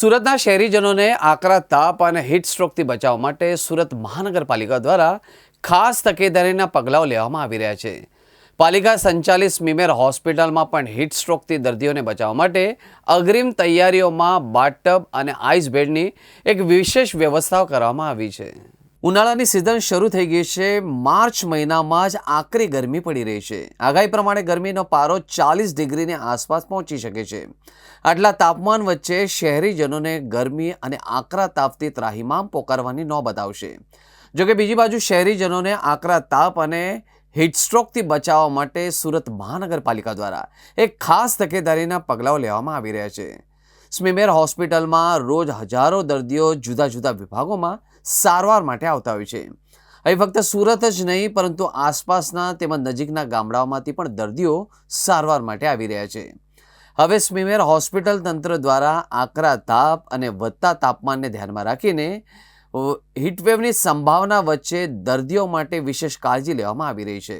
સુરતના શહેરીજનોને આકરા તાપ અને હીટ સ્ટ્રોકથી બચાવવા માટે સુરત મહાનગરપાલિકા દ્વારા ખાસ તકેદારીના પગલાઓ લેવામાં આવી રહ્યા છે. પાલિકા સંચાલિત સ્મીમેર હોસ્પિટલમાં પણ હીટ સ્ટ્રોકથી દર્દીઓને બચાવવા માટે અગ્રિમ તૈયારીઓમાં બાથટબ અને આઈસ બેડની એક વિશેષ વ્યવસ્થાઓ કરવામાં આવી છે. ઉનાળાની સિઝન શરૂ થઈ ગઈ છે. માર્ચ મહિનામાં જ આકરી ગરમી પડી રહી છે. આગાહી પ્રમાણે ગરમીનો પારો 40 ડિગ્રીની આસપાસ પહોંચી શકે છે. આટલા તાપમાન વચ્ચે શહેરીજનોને ગરમી અને આકરા તાપથી ત્રાહિમામ પોકારવાની નોબત આવશે. જોકે બીજી બાજુ શહેરીજનોને આકરા તાપ અને હીટસ્ટ્રોકથી બચાવવા માટે સુરત મહાનગરપાલિકા દ્વારા એક ખાસ તકેદારીના પગલાઓ લેવામાં આવી રહ્યા છે. સ્મીમેર હોસ્પિટલમાં રોજ હજારો દર્દીઓ જુદા જુદા વિભાગોમાં સારવાર માટે આવતા હોય છે. અહીં ફક્ત સુરત જ નહીં પરંતુ આસપાસના તેમજ નજીકના ગામડાઓમાંથી પણ દર્દીઓ સારવાર માટે આવી રહ્યા છે. હવે સ્મીમેર હોસ્પિટલ તંત્ર દ્વારા આકરા તાપ અને વધતા તાપમાનને ધ્યાનમાં રાખીને હીટવેવની સંભાવના વચ્ચે દર્દીઓ માટે વિશેષ કાળજી લેવામાં આવી રહી છે.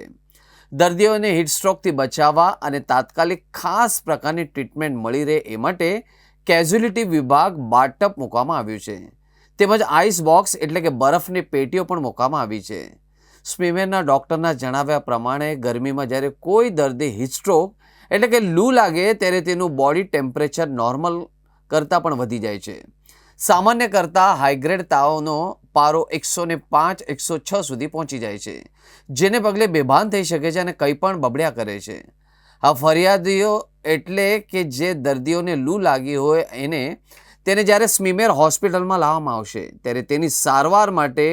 દર્દીઓને હીટસ્ટ્રોકથી બચાવવા અને તાત્કાલિક ખાસ પ્રકારની ટ્રીટમેન્ટ મળી રહે એ માટે કેઝ્યુલિટી વિભાગ બાથટબ મૂકવામાં આવ્યું છે. તેમજ આઈસ બોક્સ એટલે કે બરફની પેટીઓ પણ મૂકવામાં આવી છે. સ્મીમેરના ડૉક્ટરના જણાવ્યા પ્રમાણે ગરમીમાં જ્યારે કોઈ દર્દી હીટસ્ટ્રોક એટલે કે લૂ લાગે ત્યારે તેનું બોડી ટેમ્પરેચર નોર્મલ કરતાં પણ વધી જાય છે. સામાન્ય કરતાં હાઈગ્રેડ તાવનો પારો 105 106 સુધી પહોંચી જાય છે, જેને પગલે બેભાન થઈ શકે છે અને કંઈ પણ બબડ્યા કરે છે. આ ફરિયાદીઓ એટલે કે જે દર્દીઓને લૂ લાગી હોય તેને જ્યારે સ્મીમેર હોસ્પિટલમાં લાવવામાં આવશે ત્યારે તેની સારવાર માટે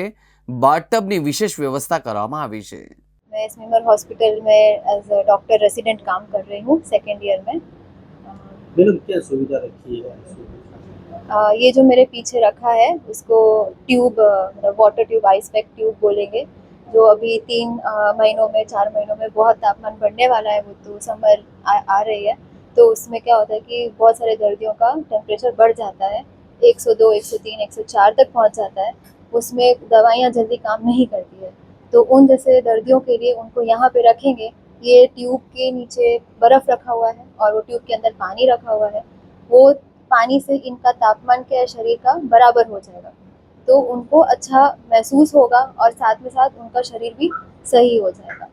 બાથટબની વિશેષ વ્યવસ્થા કરવામાં આવી છે. मैं स्मीमर हॉस्पिटल में एज अ डॉक्टर रेसिडेंट काम कर रही हूँ सेकेंड ईयर में. मैडम क्या सुविधा रखी है? ये जो मेरे पीछे रखा है उसको tube water tube ice pack tube बोलेंगे. जो अभी 3 महीनों में 4 महीनों में बहुत तापमान बढ़ने वाला है, वो तो समर आ रही है, तो उसमें क्या होता है कि बहुत सारे दर्दियों का टेम्परेचर बढ़ जाता है, 102 103 104 तक पहुंच जाता है. उसमें दवाइयाँ जल्दी काम नहीं करती है, तो उन जैसे दर्दियों के लिए उनको यहाँ पे रखेंगे. ये ट्यूब के नीचे बर्फ़ रखा हुआ है और वो ट्यूब के अंदर पानी रखा हुआ है. वो पानी से इनका तापमान क्या है शरीर का बराबर हो जाएगा, तो उनको अच्छा महसूस होगा और साथ में साथ उनका शरीर भी सही हो जाएगा.